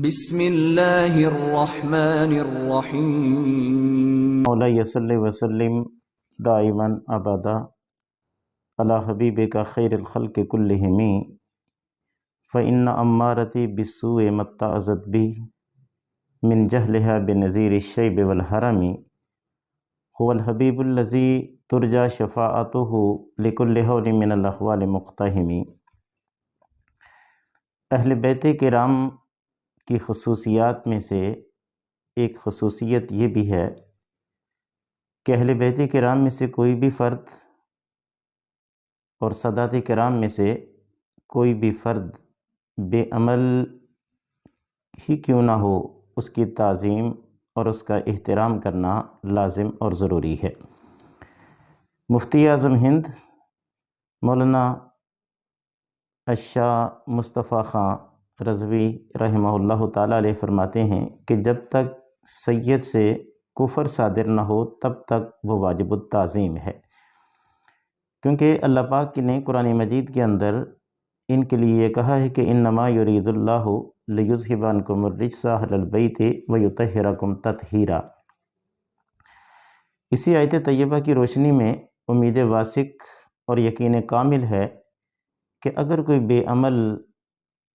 بسم اللہ الرحمن الرحیم۔ مولا صلی وسلم دائما ابدا علی حبیبک خیر الخلق کلہم فإن امارتی بالسوء ما اتعظت بی من جہلها بنظیر الشیب والحرم هو الحبیب الذی ترجى شفاعته لكل حول من الاحوال مقتحم۔ اہل بیت کرام کی خصوصیات میں سے ایک خصوصیت یہ بھی ہے کہ اہل بیت کرام میں سے کوئی بھی فرد اور سادات کرام میں سے کوئی بھی فرد بے عمل ہی کیوں نہ ہو، اس کی تعظیم اور اس کا احترام کرنا لازم اور ضروری ہے۔ مفتی اعظم ہند مولانا الشاہ مصطفیٰ خان رضوی رحمہ اللہ تعالیٰ علیہ فرماتے ہیں کہ جب تک سید سے کفر صادر نہ ہو تب تک وہ واجب التعظیم ہے، کیونکہ اللہ پاک نے قرآن مجید کے اندر ان کے لیے یہ کہا ہے کہ انما یرید اللہ لیذھب عنکم الرجس اہل البیت ویطہرکم تطہیرا۔ اسی آیت طیبہ کی روشنی میں امید واثق اور یقین کامل ہے کہ اگر کوئی بے عمل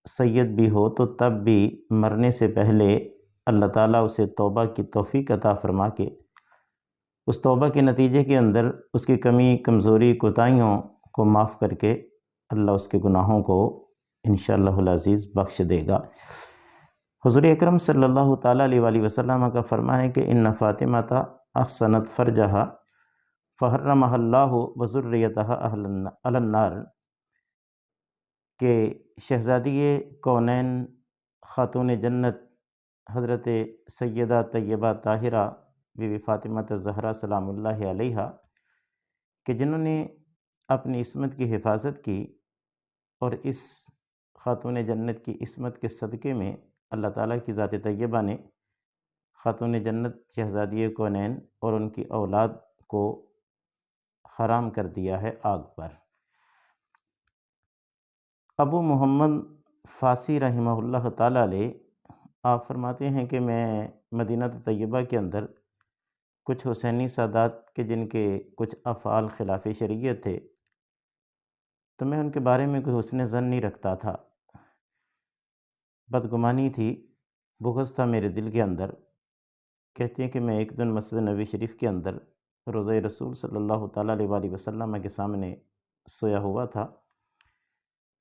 سید بھی ہو تو تب بھی مرنے سے پہلے اللہ تعالیٰ اسے توبہ کی توفیق عطا فرما کے اس توبہ کے نتیجے کے اندر اس کی کمی کمزوری کوتاہیوں کو معاف کر کے اللہ اس کے گناہوں کو انشاءاللہ العزیز بخش دے گا۔ حضور اکرم صلی اللہ تعالیٰ علیہ وآلہ وسلم کا فرمان ہے کہ ان فاطمہ احسنت فرجہا فحرمہا اللہ وذریتہا علی النار، کہ شہزادی کونین خاتون جنت حضرت سیدہ طیبہ طاہرہ بی بی فاطمہ الزہرا سلام اللہ علیہا، کہ جنہوں نے اپنی عصمت کی حفاظت کی اور اس خاتون جنت کی عصمت کے صدقے میں اللہ تعالیٰ کی ذات طیبہ نے خاتون جنت شہزادی کونین اور ان کی اولاد کو حرام کر دیا ہے آگ پر۔ ابو محمد فاسی رحمہ اللہ تعالیٰ علیہ آپ فرماتے ہیں کہ میں مدینہ طیبہ کے اندر کچھ حسینی سادات کے جن کے کچھ افعال خلاف شریعت تھے تو میں ان کے بارے میں کوئی حسن ظن نہیں رکھتا تھا، بدگمانی تھی، بغض تھا میرے دل کے اندر۔ کہتے ہیں کہ میں ایک دن مسجد نبوی شریف کے اندر روضہ رسول صلی اللہ تعالیٰ علیہ وآلہ وسلم کے سامنے سویا ہوا تھا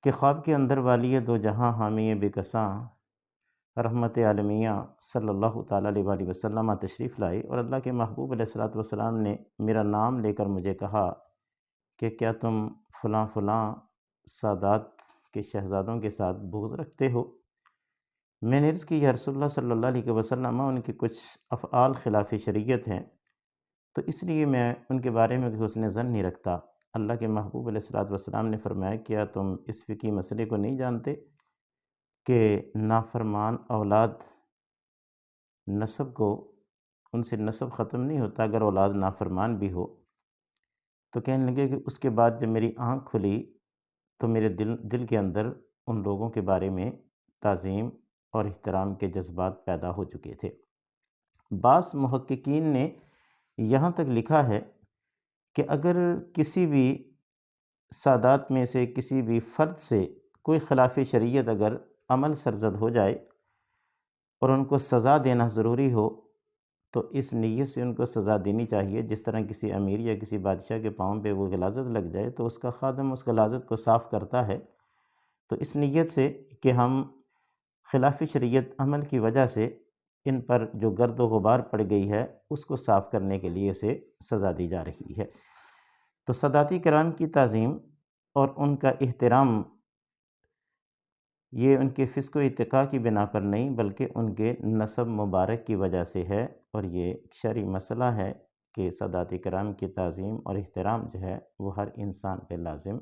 کہ خواب کے اندر والی دو جہاں حامی بکساں رحمت عالمیہ صلی اللہ تعالیٰ علیہ وآلہ وسلم تشریف لائے، اور اللہ کے محبوب علیہ الصلوۃ والسلام نے میرا نام لے کر مجھے کہا کہ کیا تم فلاں فلاں سادات کے شہزادوں کے ساتھ بغض رکھتے ہو؟ میں نے عرض کی یا رسول اللہ صلی اللہ علیہ وسلم ان کے کچھ افعال خلاف شریعت ہیں تو اس لیے میں ان کے بارے میں کوئی حسن ظن نہیں رکھتا۔ اللہ کے محبوب علیہ الصلوۃ والسلام نے فرمایا کیا تم اس فقہی مسئلے کو نہیں جانتے کہ نافرمان اولاد نسب کو ان سے نسب ختم نہیں ہوتا اگر اولاد نافرمان بھی ہو؟ تو کہنے لگے کہ اس کے بعد جب میری آنکھ کھلی تو میرے دل کے اندر ان لوگوں کے بارے میں تعظیم اور احترام کے جذبات پیدا ہو چکے تھے۔ بعض محققین نے یہاں تک لکھا ہے کہ اگر کسی بھی سادات میں سے کسی بھی فرد سے کوئی خلاف شریعت اگر عمل سرزد ہو جائے اور ان کو سزا دینا ضروری ہو تو اس نیت سے ان کو سزا دینی چاہیے، جس طرح کسی امیر یا کسی بادشاہ کے پاؤں پہ وہ غلاظت لگ جائے تو اس کا خادم اس غلاظت کو صاف کرتا ہے، تو اس نیت سے کہ ہم خلاف شریعت عمل کی وجہ سے ان پر جو گرد و غبار پڑ گئی ہے اس کو صاف کرنے کے لیے اسے سزا دی جا رہی ہے۔ تو ساداتی کرام کی تعظیم اور ان کا احترام یہ ان کے فسق و اتقاء کی بنا پر نہیں بلکہ ان کے نسب مبارک کی وجہ سے ہے، اور یہ شرعی مسئلہ ہے کہ سادات کرام کی تعظیم اور احترام جو ہے وہ ہر انسان پہ لازم